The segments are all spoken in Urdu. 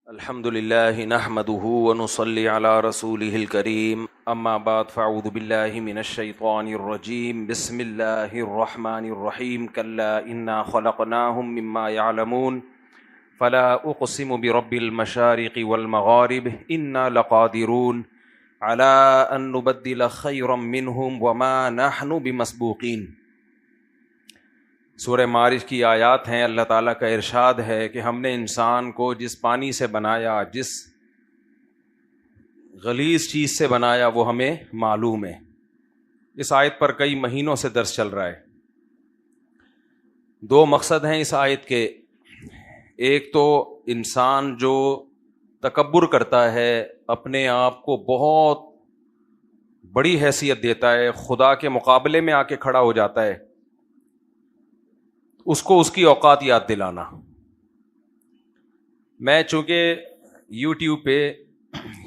الحمد لله نحمده ونصلي على رسوله الكريم اما بعد فاعوذ بالله من الشيطان الرجيم بسم الله الرحمن الرحيم كلا انا خلقناهم مما يعلمون فلا اقسم برب المشارق والمغارب انا لقادرون على ان نبدل خيرا منهم وما نحن بمسبوقين۔ سورہ معارج کی آیات ہیں۔ اللہ تعالیٰ کا ارشاد ہے کہ ہم نے انسان کو جس پانی سے بنایا، جس غلیظ چیز سے بنایا وہ ہمیں معلوم ہے۔ اس آیت پر کئی مہینوں سے درس چل رہا ہے۔ دو مقصد ہیں اس آیت کے۔ ایک تو انسان جو تکبر کرتا ہے، اپنے آپ کو بہت بڑی حیثیت دیتا ہے، خدا کے مقابلے میں آ کے کھڑا ہو جاتا ہے، اس کو اس کی اوقات یاد دلانا۔ میں چونکہ یوٹیوب پہ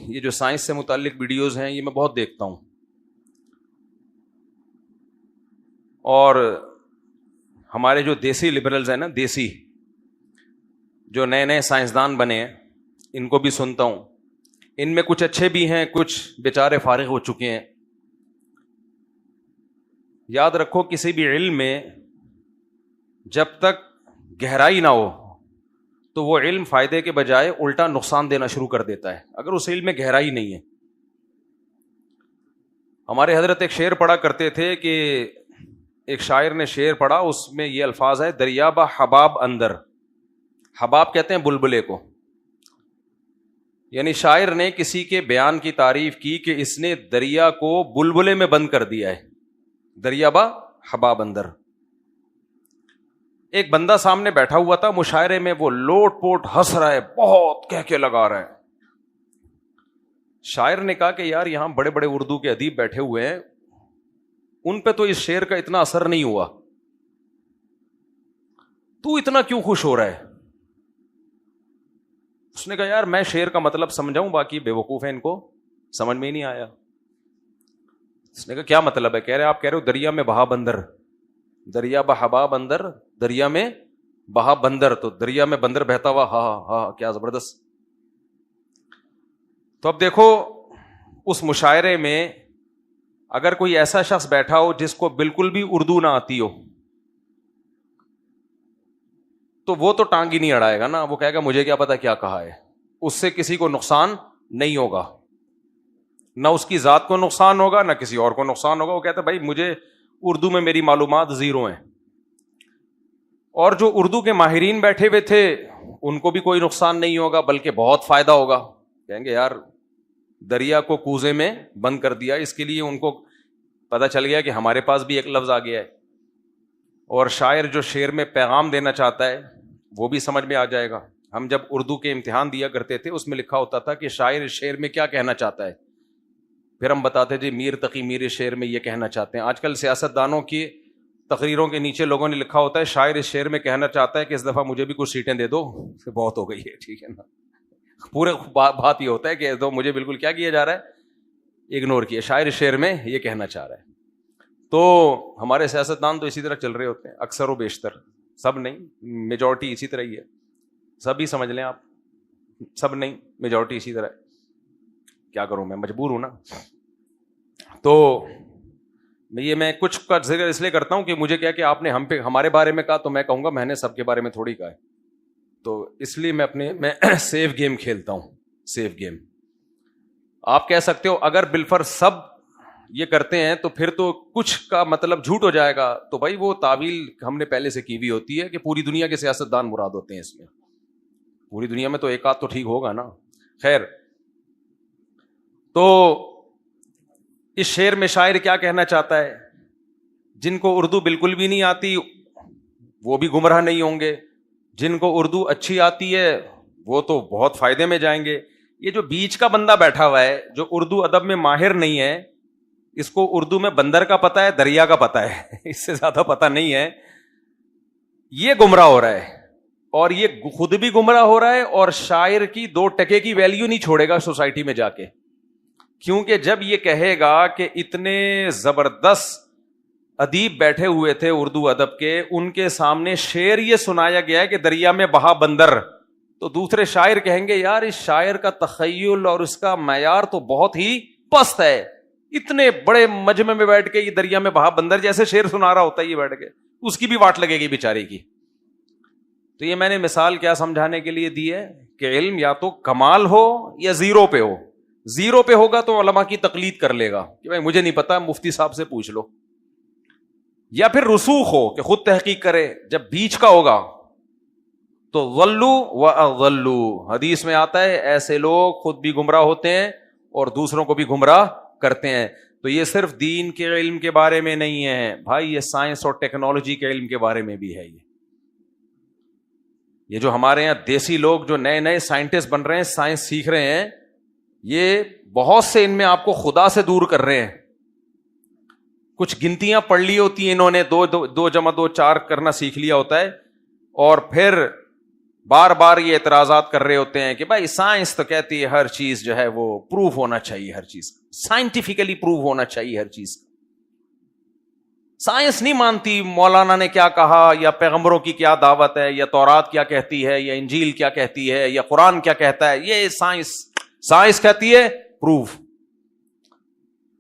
یہ جو سائنس سے متعلق ویڈیوز ہیں یہ میں بہت دیکھتا ہوں، اور ہمارے جو دیسی لبرلز ہیں نا، دیسی جو نئے نئے سائنسدان بنے ہیں، ان کو بھی سنتا ہوں۔ ان میں کچھ اچھے بھی ہیں، کچھ بیچارے فارغ ہو چکے ہیں۔ یاد رکھو، کسی بھی علم میں جب تک گہرائی نہ ہو تو وہ علم فائدے کے بجائے الٹا نقصان دینا شروع کر دیتا ہے، اگر اس علم میں گہرائی نہیں ہے۔ ہمارے حضرت ایک شعر پڑھا کرتے تھے کہ ایک شاعر نے شعر پڑھا، اس میں یہ الفاظ ہے، دریا با حباب اندر۔ حباب کہتے ہیں بلبلے کو، یعنی شاعر نے کسی کے بیان کی تعریف کی کہ اس نے دریا کو بلبلے میں بند کر دیا ہے، دریا با حباب اندر۔ ایک بندہ سامنے بیٹھا ہوا تھا، مشاعرے میں وہ لوٹ پوٹ ہنس رہا ہے، بہت کہہ کے لگا رہا ہے۔ شاعر نے کہا کہ یار، یہاں بڑے بڑے اردو کے ادیب بیٹھے ہوئے ہیں، ان پہ تو اس شعر کا اتنا اثر نہیں ہوا، تو اتنا کیوں خوش ہو رہا ہے؟ اس نے کہا یار، میں شعر کا مطلب سمجھاؤں، باقی بے وقوف ہیں، ان کو سمجھ میں ہی نہیں آیا۔ اس نے کہا کیا مطلب ہے؟ کہہ رہے آپ کہہ رہے ہو دریا میں بہا بندر، دریا بحباب اندر، دریا میں بہا بندر، تو دریا میں بندر بہتا ہوا، ہاں ہاں، کیا زبردست۔ تو اب دیکھو، اس مشاعرے میں اگر کوئی ایسا شخص بیٹھا ہو جس کو بالکل بھی اردو نہ آتی ہو، تو وہ تو ٹانگ ہی نہیں اڑائے گا نا، وہ کہے گا مجھے کیا پتا کیا کہا ہے۔ اس سے کسی کو نقصان نہیں ہوگا، نہ اس کی ذات کو نقصان ہوگا، نہ کسی اور کو نقصان ہوگا۔ وہ کہتا ہے بھائی مجھے اردو میں میری معلومات زیرو ہیں۔ اور جو اردو کے ماہرین بیٹھے ہوئے تھے، ان کو بھی کوئی نقصان نہیں ہوگا، بلکہ بہت فائدہ ہوگا۔ کہیں گے یار، دریا کو کوزے میں بند کر دیا، اس کے لیے ان کو پتہ چل گیا کہ ہمارے پاس بھی ایک لفظ آ گیا ہے، اور شاعر جو شعر میں پیغام دینا چاہتا ہے وہ بھی سمجھ میں آ جائے گا۔ ہم جب اردو کے امتحان دیا کرتے تھے، اس میں لکھا ہوتا تھا کہ شاعر شعر میں کیا کہنا چاہتا ہے، پھر ہم بتاتے جی میر تقی میر شعر میں یہ کہنا چاہتے ہیں۔ آج کل سیاست دانوں کی تقریروں کے نیچے لوگوں نے لکھا ہوتا ہے شاعر اس شعر میں کہنا چاہتا ہے کہ اس دفعہ مجھے بھی کچھ سیٹیں دے دو، بہت ہو گئی ہے، ٹھیک ہے نا۔ پورے بات یہ ہوتا ہے کہ تو مجھے بالکل کیا کیا جا رہا ہے، اگنور کیا۔ شاعر اس شعر میں یہ کہنا چاہ رہا ہے۔ تو ہمارے سیاستدان تو اسی طرح چل رہے ہوتے ہیں، اکثر و بیشتر، سب نہیں، میجورٹی اسی طرح ہی ہے، سب ہی سمجھ لیں آپ، سب نہیں، میجورٹی اسی طرح ہے۔ کیا کروں، میں مجبور ہوں نا۔ تو یہ میں کچھ کا ذکر اس لیے کرتا ہوں کہ مجھے کیا کہ آپ نے ہمارے بارے میں کہا، تو میں کہوں گا میں نے سب کے بارے میں تھوڑی کہا ہے، تو اس لیے میں سیف گیم کھیلتا ہوں، سیف گیم۔ آپ کہہ سکتے ہو اگر بالفرض سب یہ کرتے ہیں تو پھر تو کچھ کا مطلب جھوٹ ہو جائے گا، تو بھائی وہ تعویل ہم نے پہلے سے کی ہوئی ہوتی ہے کہ پوری دنیا کے سیاستدان مراد ہوتے ہیں۔ اس میں پوری دنیا میں تو ایک آدھ تو ٹھیک ہوگا نا۔ خیر، تو اس شعر میں شاعر کیا کہنا چاہتا ہے؟ جن کو اردو بالکل بھی نہیں آتی وہ بھی گمراہ نہیں ہوں گے، جن کو اردو اچھی آتی ہے وہ تو بہت فائدے میں جائیں گے۔ یہ جو بیچ کا بندہ بیٹھا ہوا ہے، جو اردو ادب میں ماہر نہیں ہے، اس کو اردو میں بندر کا پتہ ہے، دریا کا پتہ ہے، اس سے زیادہ پتہ نہیں ہے، یہ گمراہ ہو رہا ہے، اور یہ خود بھی گمراہ ہو رہا ہے، اور شاعر کی 2 ٹکے کی ویلیو نہیں چھوڑے گا سوسائٹی میں جا کے۔ کیونکہ جب یہ کہے گا کہ اتنے زبردست ادیب بیٹھے ہوئے تھے اردو ادب کے، ان کے سامنے شعر یہ سنایا گیا ہے کہ دریا میں بہا بندر، تو دوسرے شاعر کہیں گے یار اس شاعر کا تخیل اور اس کا معیار تو بہت ہی پست ہے, اتنے بڑے مجمع میں بیٹھ کے یہ دریا میں بہا بندر جیسے شعر سنا رہا ہوتا ہے یہ بیٹھ کے, اس کی بھی واٹ لگے گی بیچاری کی. تو یہ میں نے مثال کیا سمجھانے کے لیے دی ہے کہ علم یا تو کمال ہو یا زیرو پہ ہو. زیرو پہ ہوگا تو علماء کی تقلید کر لے گا کہ بھائی مجھے نہیں پتا, مفتی صاحب سے پوچھ لو. یا پھر رسوخ ہو کہ خود تحقیق کرے. جب بیچ کا ہوگا تو ضلوا واضلوا, حدیث میں آتا ہے ایسے لوگ خود بھی گمراہ ہوتے ہیں اور دوسروں کو بھی گمراہ کرتے ہیں. تو یہ صرف دین کے علم کے بارے میں نہیں ہے بھائی, یہ سائنس اور ٹیکنالوجی کے علم کے بارے میں بھی ہے. یہ جو ہمارے یہاں دیسی لوگ جو نئے نئے سائنٹسٹ بن رہے ہیں, سائنس سیکھ رہے ہیں, یہ بہت سے ان میں آپ کو خدا سے دور کر رہے ہیں. کچھ گنتیاں پڑھ لی ہوتی ہیں انہوں نے, 2 جمع 2 4 کرنا سیکھ لیا ہوتا ہے, اور پھر بار بار یہ اعتراضات کر رہے ہوتے ہیں کہ بھائی سائنس تو کہتی ہے ہر چیز جو ہے وہ پروف ہونا چاہیے, ہر چیز سائنٹیفکلی پروف ہونا چاہیے ہر چیز. سائنس نہیں مانتی مولانا نے کیا کہا, یا پیغمبروں کی کیا دعوت ہے, یا تورات کیا کہتی ہے, یا انجیل کیا کہتی ہے, یا قرآن کیا کہتا ہے. یہ سائنس کہتی ہے پروف.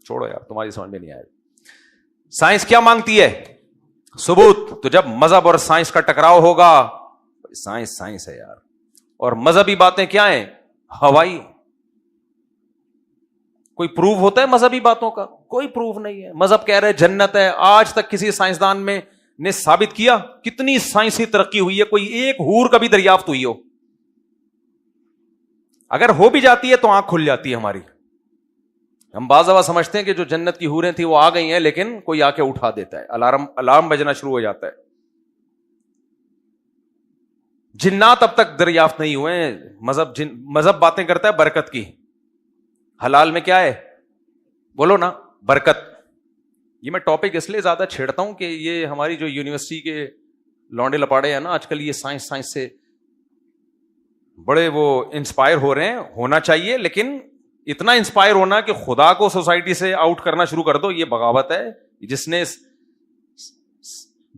چھوڑو یار, تمہاری سمجھ میں نہیں آئے. سائنس کیا مانگتی ہے؟ ثبوت. تو جب مذہب اور سائنس کا ٹکراؤ ہوگا, سائنس ہے یار. اور مذہبی باتیں کیا ہیں؟ ہوائی. کوئی پروف ہوتا ہے مذہبی باتوں کا؟ کوئی پروف نہیں ہے. مذہب کہہ رہے جنت ہے, آج تک کسی سائنسدان نے ثابت کیا؟ کتنی سائنسی ترقی ہوئی ہے, کوئی ایک حور کا بھی دریافت ہوئی ہو؟ اگر ہو بھی جاتی ہے تو آنکھ کھل جاتی ہے ہماری. ہم بعض دفعہ سمجھتے ہیں کہ جو جنت کی حوریں تھیں وہ آ گئی ہیں, لیکن کوئی آ کے اٹھا دیتا ہے, الارم بجنا شروع ہو جاتا ہے. جنات اب تک دریافت نہیں ہوئے. مذہب باتیں کرتا ہے برکت کی. حلال میں کیا ہے بولو نا؟ برکت. یہ میں ٹاپک اس لیے زیادہ چھیڑتا ہوں کہ یہ ہماری جو یونیورسٹی کے لونڈے لپاڑے ہیں نا آج کل, یہ سائنس سے بڑے وہ انسپائر ہو رہے ہیں. ہونا چاہیے, لیکن اتنا انسپائر ہونا کہ خدا کو سوسائٹی سے آؤٹ کرنا شروع کر دو, یہ بغاوت ہے. جس نے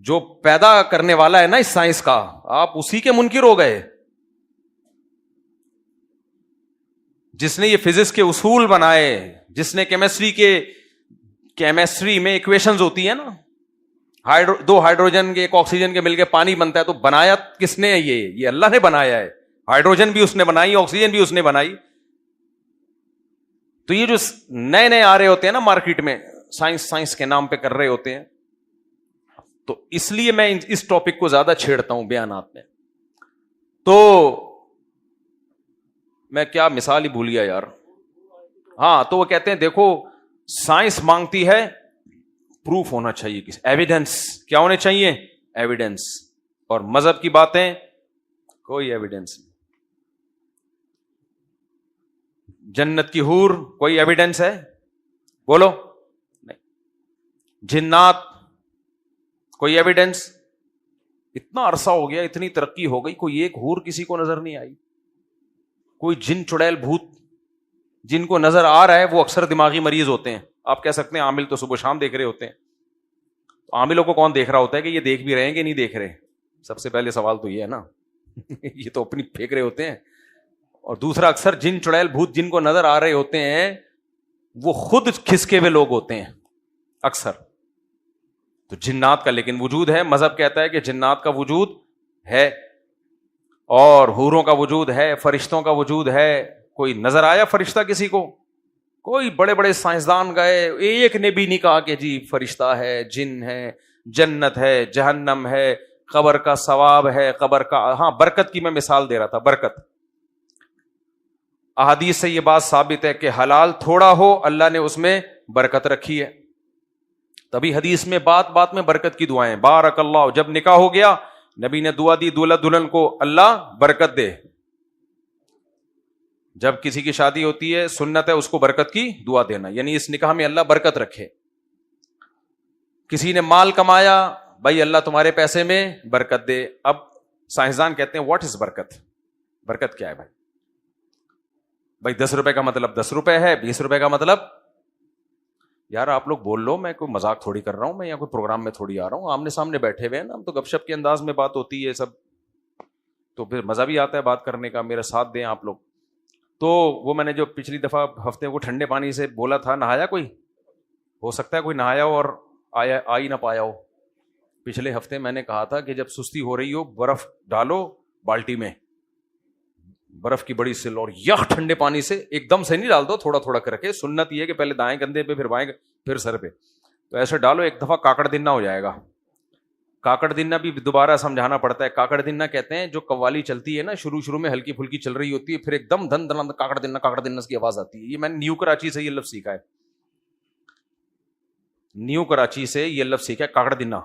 جو پیدا کرنے والا ہے نا اس سائنس کا, آپ اسی کے منکر ہو گئے. جس نے یہ فزکس کے اصول بنائے, جس نے کیمسٹری میں ایکویشنز ہوتی ہیں نا, 2 ہائیڈروجن کے 1 آکسیجن کے مل کے پانی بنتا ہے, تو بنایا کس نے ہے؟ یہ اللہ نے بنایا ہے. ہائیڈروجن بھی اس نے بنائی, آکسیجن بھی اس نے بنائی. تو یہ جو نئے آ رہے ہوتے ہیں نا مارکیٹ میں, سائنس کے نام پہ کر رہے ہوتے ہیں, تو اس لیے میں اس ٹاپک کو زیادہ چھیڑتا ہوں بیانات میں. تو میں کیا مثال ہی بھول گیا یار. ہاں, تو وہ کہتے ہیں دیکھو سائنس مانگتی ہے پروف ہونا چاہیے, کسی ایویڈنس. کیا ہونے چاہیے؟ ایویڈنس. اور مذہب کی باتیں کوئی ایویڈنس نہیں. جنت کی حور کوئی ایویڈنس ہے بولو؟ نہیں. جنات کوئی ایویڈنس؟ اتنا عرصہ ہو گیا, اتنی ترقی ہو گئی, کوئی ایک حور کسی کو نظر نہیں آئی. کوئی جن چڑیل بھوت جن کو نظر آ رہا ہے وہ اکثر دماغی مریض ہوتے ہیں. آپ کہہ سکتے ہیں عامل تو صبح شام دیکھ رہے ہوتے ہیں. تو عاملوں کو کون دیکھ رہا ہوتا ہے کہ یہ دیکھ بھی رہے ہیں کہ نہیں دیکھ رہے؟ سب سے پہلے سوال تو یہ ہے نا. یہ تو اپنی پھینک رہے ہوتے ہیں. اور دوسرا, اکثر جن چڑیل بھوت جن کو نظر آ رہے ہوتے ہیں وہ خود کھسکے ہوئے لوگ ہوتے ہیں اکثر. تو جنات کا لیکن وجود ہے. مذہب کہتا ہے کہ جنات کا وجود ہے, اور حوروں کا وجود ہے, فرشتوں کا وجود ہے. کوئی نظر آیا فرشتہ کسی کو؟ کوئی بڑے بڑے سائنسدان گئے, ایک نے بھی نہیں کہا کہ جی فرشتہ ہے, جن ہے, جنت ہے, جہنم ہے, قبر کا ثواب ہے, قبر کا. ہاں, برکت کی میں مثال دے رہا تھا. برکت احادیث سے یہ بات ثابت ہے کہ حلال تھوڑا ہو اللہ نے اس میں برکت رکھی ہے. تبھی حدیث میں بات بات میں برکت کی دعائیں. بارک اللہ, جب نکاح ہو گیا نبی نے دعا دی دولہا دلہن کو اللہ برکت دے. جب کسی کی شادی ہوتی ہے سنت ہے اس کو برکت کی دعا دینا, یعنی اس نکاح میں اللہ برکت رکھے. کسی نے مال کمایا, بھائی اللہ تمہارے پیسے میں برکت دے. اب سائنسدان کہتے ہیں واٹ از برکت؟ برکت کیا ہے بھائی 10 روپے کا مطلب 10 روپے ہے, 20 روپے کا مطلب. یار آپ لوگ بول لو, میں کوئی مذاق تھوڑی کر رہا ہوں, میں یا کوئی پروگرام میں تھوڑی آ رہا ہوں. آمنے سامنے بیٹھے ہوئے ہیں نا, تو گپ شپ کے انداز میں بات ہوتی ہے سب. تو پھر مزہ بھی آتا ہے بات کرنے کا. میرا ساتھ دیں آپ لوگ. تو وہ میں نے جو پچھلی دفعہ ہفتے کو ٹھنڈے پانی سے بولا تھا, نہایا کوئی؟ ہو سکتا ہے کوئی نہایا ہو اور آ ہی نہ پایا ہو. پچھلے ہفتے میں نے کہا تھا کہ جب سستی ہو رہی ہو برف ڈالو بالٹی میں, برف کی بڑی سل, اور یخ ٹھنڈے پانی سے ایک دم سے نہیں ڈال دو, تھوڑا تھوڑا کر کے. سنت یہ ہے کہ پہلے دائیں کندھے پہ, پھر بائیں, پھر سر پہ. تو ایسے ڈالو, ایک دفعہ کاکڑ دنہ ہو جائے گا. کاکڑ دنہ بھی دوبارہ سمجھانا پڑتا ہے. کاکڑ دنہ کہتے ہیں جو قوالی چلتی ہے نا, شروع میں ہلکی پھلکی چل رہی ہوتی ہے, پھر ایک دم دھن دھن کاکڑ دنہ کی آواز آتی ہے. یہ میں نے نیو کراچی سے یہ لفظ سیکھا ہے. نیو کراچی سے یہ لفظ سیکھا ہے, کاکڑ دنہ.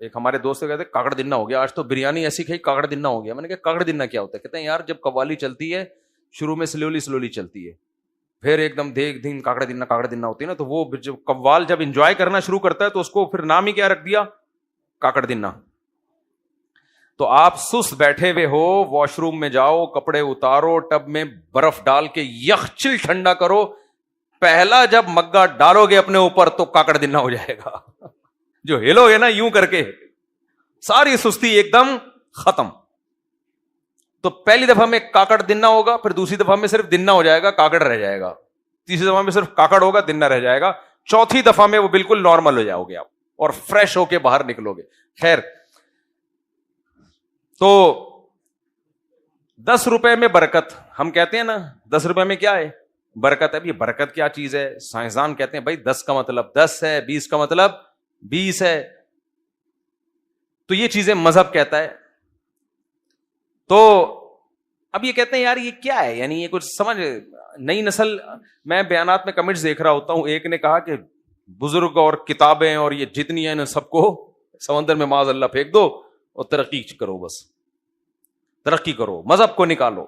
ایک ہمارے دوست کہتے ہیں کاکڑ دنہ ہو گیا, آج تو بریانی ایسی کھائی کاکڑ دنہ ہو گیا. میں نے کہا کاکڑ دنہ کیا ہوتا ہے؟ کہتے ہیں یار جب قوالی چلتی ہے شروع میں سلولی چلتی ہے, پھر ایک دم دیکھ دن کاکڑ دنہ ہوتی ہے نا, تو وہ جب قوال جب انجوائے کرنا شروع کرتا ہے تو اس کو پھر نام ہی کیا رکھ دیا, کاکڑ دنہ. تو آپ سست بیٹھے ہوئے ہو, واش روم میں جاؤ, کپڑے اتارو, ٹب میں برف ڈال کے یخچل ٹھنڈا کرو, پہلا جب مگا ڈالو گے اپنے اوپر تو کاکڑ دنہ ہو جائے گا. جو ہلو گے نا یوں کر کے, ساری سستی ایک دم ختم. تو پہلی دفعہ میں کاکڑ دنہ ہوگا, پھر دوسری دفعہ میں صرف دنہ ہو جائے گا, کاکڑ رہ جائے گا. تیسری دفعہ میں صرف کاکڑ ہوگا, دنہ رہ جائے گا. چوتھی دفعہ میں وہ بالکل نارمل ہو جاؤ گے آپ, اور فریش ہو کے باہر نکلو گے. خیر, تو 10 روپے میں برکت ہم کہتے ہیں نا, 10 روپے میں کیا ہے برکت ہے. اب یہ برکت کیا چیز ہے؟ سائنسدان کہتے ہیں بھائی 10 کا مطلب 10 ہے, 20 کا مطلب 20 ہے. تو یہ چیزیں مذہب کہتا ہے. تو اب یہ کہتے ہیں یار یہ کیا ہے, یعنی یہ کچھ سمجھ, نئی نسل, میں بیانات میں کمنٹس دیکھ رہا ہوتا ہوں. ایک نے کہا کہ بزرگ اور کتابیں اور یہ جتنی ہیں سب کو سمندر میں معاذ اللہ پھینک دو اور ترقی کرو, بس ترقی کرو, مذہب کو نکالو.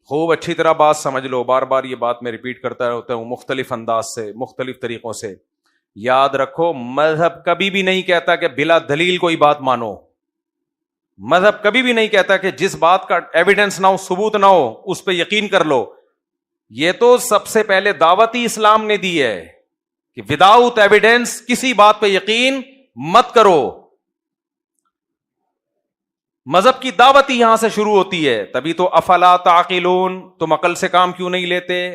خوب اچھی طرح بات سمجھ لو, بار بار یہ بات میں ریپیٹ کرتا رہتا ہوں مختلف انداز سے, مختلف طریقوں سے. یاد رکھو مذہب کبھی بھی نہیں کہتا کہ بلا دلیل کوئی بات مانو. مذہب کبھی بھی نہیں کہتا کہ جس بات کا ایویڈنس نہ ہو, ثبوت نہ ہو, اس پہ یقین کر لو. یہ تو سب سے پہلے دعوت ہی اسلام نے دی ہے کہ وداؤٹ ایویڈنس کسی بات پہ یقین مت کرو. مذہب کی دعوت ہی یہاں سے شروع ہوتی ہے. تبھی تو افلا تعقلون, تم عقل سے کام کیوں نہیں لیتے؟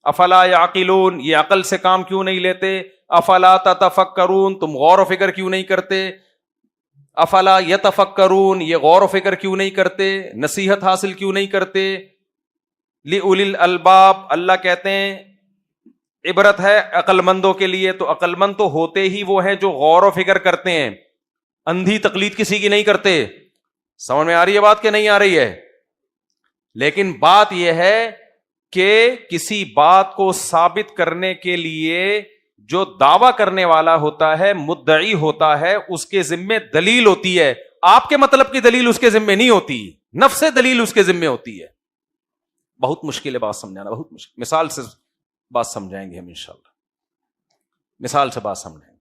افلا یعقلون, یہ عقل سے کام کیوں نہیں لیتے؟ افلا تتفکرون, تم غور و فکر کیوں نہیں کرتے؟ افلا یتفکرون, یہ غور و فکر کیوں نہیں کرتے؟ نصیحت حاصل کیوں نہیں کرتے؟ لِأُولِي الْأَلْبَابِ, اللہ کہتے ہیں عبرت ہے عقل مندوں کے لیے. تو عقل مند تو ہوتے ہی وہ ہیں جو غور و فکر کرتے ہیں, اندھی تقلید کسی کی نہیں کرتے. سمجھ میں آ رہی ہے بات کہ نہیں آ رہی ہے؟ لیکن بات یہ ہے کہ کسی بات کو ثابت کرنے کے لیے جو دعویٰ کرنے والا ہوتا ہے, مدعی ہوتا ہے, اس کے ذمے دلیل ہوتی ہے. آپ کے مطلب کی دلیل اس کے ذمے نہیں ہوتی, نفس دلیل اس کے ذمے ہوتی ہے. بہت مشکل ہے بات سمجھانا, بہت مشکل. مثال سے بات سمجھائیں گے ہم انشاءاللہ, مثال سے بات سمجھائیں گے.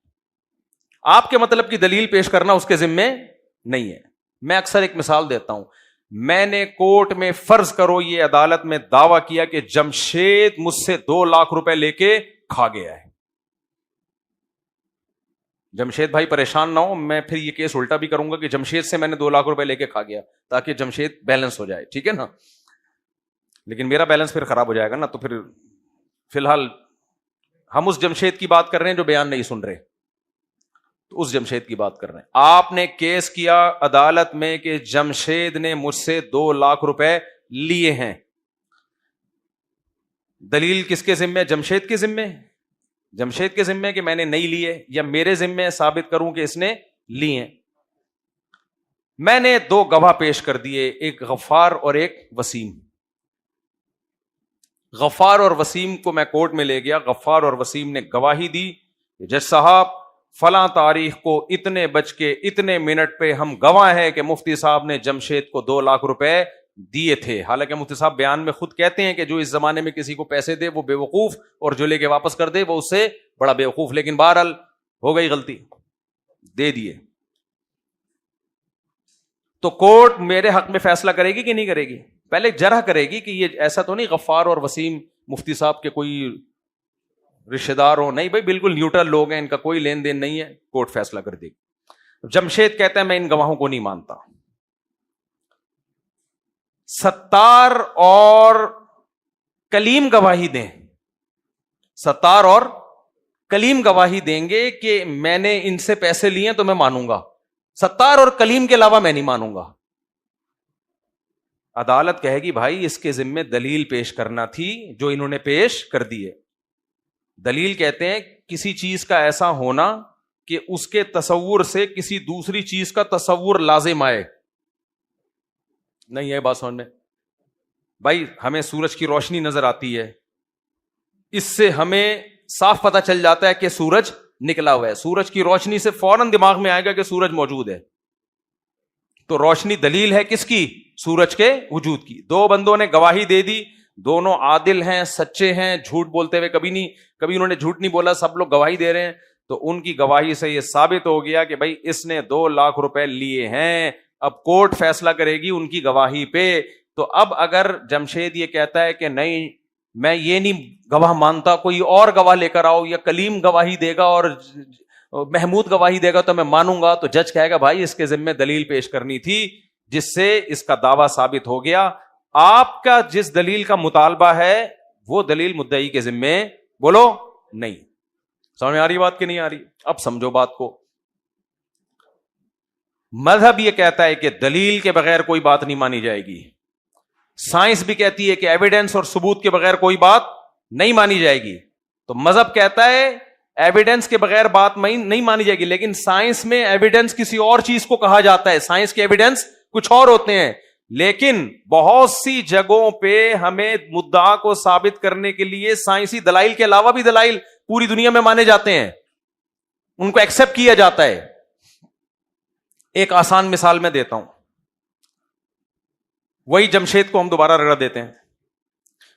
آپ کے مطلب کی دلیل پیش کرنا اس کے ذمے نہیں ہے. میں اکثر ایک مثال دیتا ہوں. میں نے کورٹ میں, فرض کرو یہ عدالت میں دعویٰ کیا کہ جمشید مجھ سے 2 لاکھ روپے لے کے کھا گیا ہے. جمشید بھائی پریشان نہ ہو, میں پھر یہ کیس الٹا بھی کروں گا کہ جمشید سے میں نے 2 لاکھ روپے لے کے کھا گیا, تاکہ جمشید بیلنس ہو جائے, ٹھیک ہے نا. لیکن میرا بیلنس پھر خراب ہو جائے گا نا. تو پھر فی الحال ہم اس جمشید کی بات کر رہے ہیں جو بیان نہیں سن رہے, تو اس جمشید کی بات کر رہے ہیں. آپ نے کیس کیا عدالت میں کہ جمشید نے مجھ سے 2 لاکھ روپے لیے ہیں. دلیل کس کے ذمے؟ جمشید کے ذمے. جمشید کے ذمے کہ میں نے نہیں لیے, یا میرے ذمے ثابت کروں کہ اس نے لیے. میں نے 2 گواہ پیش کر دیے, ایک غفار اور ایک وسیم. غفار اور وسیم کو میں کورٹ میں لے گیا. غفار اور وسیم نے گواہی دی, جج صاحب فلاں تاریخ کو اتنے بج کے اتنے منٹ پہ ہم گواہ ہیں کہ مفتی صاحب نے جمشید کو 2 لاکھ روپے دیے تھے. حالانکہ مفتی صاحب بیان میں خود کہتے ہیں کہ جو اس زمانے میں کسی کو پیسے دے وہ بے وقوف, اور جو لے کے واپس کر دے وہ اس سے بڑا بے وقوف. لیکن بہرحال ہو گئی غلطی, دے دیے. تو کورٹ میرے حق میں فیصلہ کرے گی کہ نہیں کرے گی؟ پہلے جرح کرے گی کہ یہ ایسا تو نہیں غفار اور وسیم مفتی صاحب کے کوئی رشتہ دار ہو, نہیں بھائی بالکل نیوٹرل لوگ ہیں, ان کا کوئی لین دین نہیں ہے. کورٹ فیصلہ کر دے گی. جمشید کہتا ہے میں ان گواہوں کو نہیں مانتا. ستار اور کلیم گواہی دیں، ستار اور کلیم گواہی دیں گے کہ میں نے ان سے پیسے لیے تو میں مانوں گا، ستار اور کلیم کے علاوہ میں نہیں مانوں گا. عدالت کہے گی بھائی اس کے ذمے دلیل پیش کرنا تھی جو انہوں نے پیش کر دی ہے. دلیل کہتے ہیں کسی چیز کا ایسا ہونا کہ اس کے تصور سے کسی دوسری چیز کا تصور لازم آئے. نہیں ہے بات سمجھ میں؟ بھائی ہمیں سورج کی روشنی نظر آتی ہے، اس سے ہمیں صاف پتہ چل جاتا ہے کہ سورج نکلا ہوا ہے. سورج کی روشنی سے فوراً دماغ میں آئے گا کہ سورج موجود ہے. تو روشنی دلیل ہے کس کی؟ سورج کے وجود کی. دو بندوں نے گواہی دے دی، دونوں عادل ہیں، سچے ہیں، جھوٹ بولتے ہوئے کبھی انہوں نے جھوٹ نہیں بولا، سب لوگ گواہی دے رہے ہیں. تو ان کی گواہی سے یہ ثابت ہو گیا کہ بھائی اس نے 2 لاکھ روپے لیے ہیں. اب کورٹ فیصلہ کرے گی ان کی گواہی پہ. تو اب اگر جمشید یہ کہتا ہے کہ نہیں میں یہ نہیں گواہ مانتا، کوئی اور گواہ لے کر آؤ، یا کلیم گواہی دے گا اور محمود گواہی دے گا تو میں مانوں گا، تو جج کہے گا بھائی اس کے ذمہ دلیل پیش کرنی تھی جس سے اس کا دعویٰ ثابت ہو گیا. آپ کا جس دلیل کا مطالبہ ہے وہ دلیل مدعی کے ذمہ بولو نہیں. سمجھ میں آ رہی بات کہ نہیں آ رہی؟ اب سمجھو بات کو. مذہب یہ کہتا ہے کہ دلیل کے بغیر کوئی بات نہیں مانی جائے گی. سائنس بھی کہتی ہے کہ ایویڈنس اور ثبوت کے بغیر کوئی بات نہیں مانی جائے گی. تو مذہب کہتا ہے ایویڈنس کے بغیر بات نہیں مانی جائے گی، لیکن سائنس میں ایویڈنس کسی اور چیز کو کہا جاتا ہے. سائنس کے ایویڈنس کچھ اور ہوتے ہیں، لیکن بہت سی جگہوں پہ ہمیں مدعا کو ثابت کرنے کے لیے سائنسی دلائل کے علاوہ بھی دلائل پوری دنیا میں مانے جاتے ہیں، ان کو ایکسپٹ کیا جاتا ہے. ایک آسان مثال میں دیتا ہوں، وہی جمشید کو ہم دوبارہ رگڑ دیتے ہیں.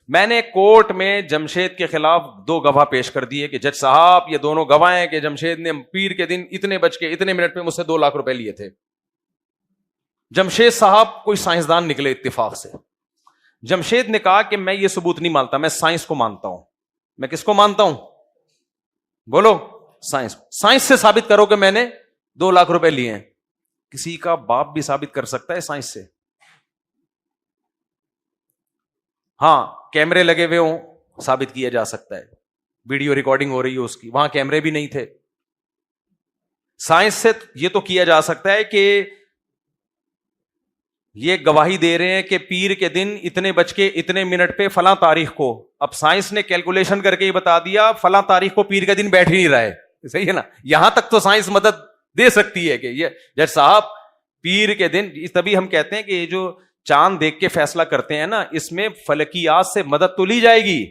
میں نے کورٹ میں جمشید کے خلاف 2 گواہ پیش کر دیے کہ جج صاحب یہ دونوں گواہ ہیں کہ جمشید نے پیر کے دن اتنے بج کے اتنے منٹ پہ مجھ سے 2 لاکھ روپے لیے تھے. جمشید صاحب کوئی سائنسدان نکلے اتفاق سے. جمشید نے کہا کہ میں یہ ثبوت نہیں مانتا، میں سائنس کو مانتا ہوں. میں کس کو مانتا ہوں؟ بولو. سائنس. سائنس سے ثابت کرو کہ میں نے 2 لاکھ روپے لیے ہیں. کسی کا باپ بھی ثابت کر سکتا ہے سائنس سے. ہاں کیمرے لگے ہوئے ہوں ثابت کیا جا سکتا ہے، ویڈیو ریکارڈنگ ہو رہی ہے اس کی، وہاں کیمرے بھی نہیں تھے. سائنس سے یہ تو کیا جا سکتا ہے کہ یہ گواہی دے رہے ہیں کہ پیر کے دن اتنے بج کے اتنے منٹ پہ فلاں تاریخ کو. اب سائنس نے کیلکولیشن کر کے یہ بتا دیا فلاں تاریخ کو پیر کا دن بیٹھ ہی نہیں رہا ہے. صحیح ہے نا؟ یہاں تک تو سائنس مدد دے سکتی ہے کہ یہ جج صاحب پیر کے دن. تبھی ہم کہتے ہیں کہ یہ جو چاند دیکھ کے فیصلہ کرتے ہیں نا، اس میں فلکیات سے مدد تو لی جائے گی،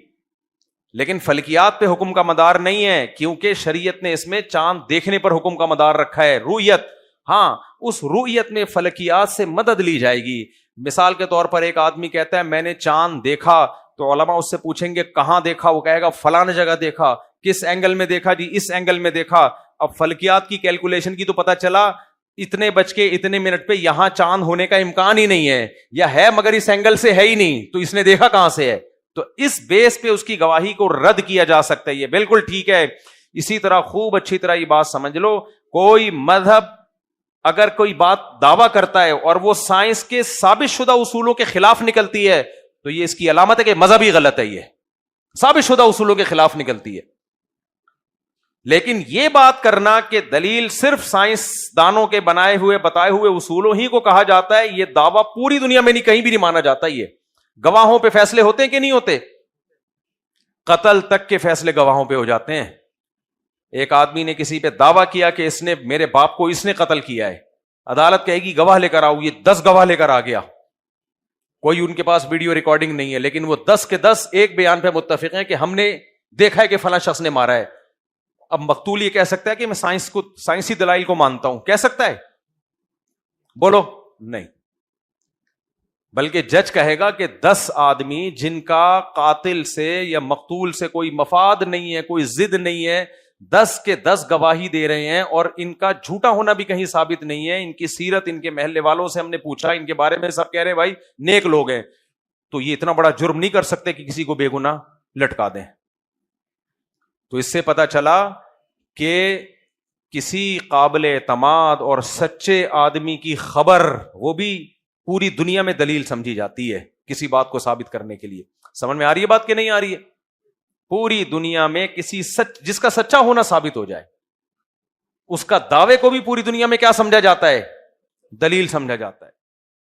لیکن فلکیات پہ حکم کا مدار نہیں ہے، کیونکہ شریعت نے اس میں چاند دیکھنے پر حکم کا مدار رکھا ہے، رؤیت. ہاں اس رؤیت میں فلکیات سے مدد لی جائے گی. مثال کے طور پر ایک آدمی کہتا ہے میں نے چاند دیکھا، تو علماء اس سے پوچھیں گے کہاں دیکھا؟ وہ کہے گا فلاں جگہ دیکھا. کس اینگل میں دیکھا؟ جی اس اینگل میں دیکھا. اب فلکیات کی کیلکولیشن کی تو پتا چلا اتنے بج کے اتنے منٹ پہ یہاں چاند ہونے کا امکان ہی نہیں ہے، یا ہے مگر اس اینگل سے ہے ہی نہیں، تو اس نے دیکھا کہاں سے ہے؟ تو اس بیس پہ اس کی گواہی کو رد کیا جا سکتا ہے. یہ بالکل ٹھیک ہے. اسی طرح خوب اچھی طرح یہ بات سمجھ لو، کوئی مذہب اگر کوئی بات دعویٰ کرتا ہے اور وہ سائنس کے ثابت شدہ اصولوں کے خلاف نکلتی ہے تو یہ اس کی علامت ہے کہ مذہب ہی غلط ہے، یہ ثابت شدہ اصولوں کے خلاف نکلتی ہے. لیکن یہ بات کرنا کہ دلیل صرف سائنس دانوں کے بتائے ہوئے اصولوں ہی کو کہا جاتا ہے، یہ دعویٰ پوری دنیا میں نہیں، کہیں بھی نہیں مانا جاتا. یہ گواہوں پہ فیصلے ہوتے ہیں کہ نہیں ہوتے؟ قتل تک کے فیصلے گواہوں پہ ہو جاتے ہیں. ایک آدمی نے کسی پہ دعویٰ کیا کہ اس نے میرے باپ کو اس نے قتل کیا ہے، عدالت کہے گی گواہ لے کر آؤ. یہ 10 گواہ لے کر آ گیا، کوئی ان کے پاس ویڈیو ریکارڈنگ نہیں ہے، لیکن وہ 10 کے 10 ایک بیان پہ متفق ہیں کہ ہم نے دیکھا ہے کہ فلاں شخص نے مارا ہے. اب مقتول یہ کہہ سکتا ہے کہ میں سائنسی دلائل کو مانتا ہوں، کہہ سکتا ہے؟ بولو نہیں. بلکہ جج کہے گا کہ 10 آدمی جن کا قاتل سے یا مقتول سے کوئی مفاد نہیں ہے، کوئی ضد نہیں ہے، 10 کے 10 گواہی دے رہے ہیں اور ان کا جھوٹا ہونا بھی کہیں ثابت نہیں ہے. ان کی سیرت ان کے محلے والوں سے ہم نے پوچھا، ان کے بارے میں سب کہہ رہے ہیں بھائی نیک لوگ ہیں. تو یہ اتنا بڑا جرم نہیں کر سکتے کہ کسی کو بے گناہ لٹکا دیں. تو اس سے پتا چلا کہ کسی قابل اعتماد اور سچے آدمی کی خبر، وہ بھی پوری دنیا میں دلیل سمجھی جاتی ہے کسی بات کو ثابت کرنے کے لیے. سمجھ میں آ رہی ہے بات کہ نہیں آ رہی ہے؟ پوری دنیا میں کسی جس کا سچا ہونا ثابت ہو جائے اس کا دعوے کو بھی پوری دنیا میں کیا سمجھا جاتا ہے؟ دلیل سمجھا جاتا ہے.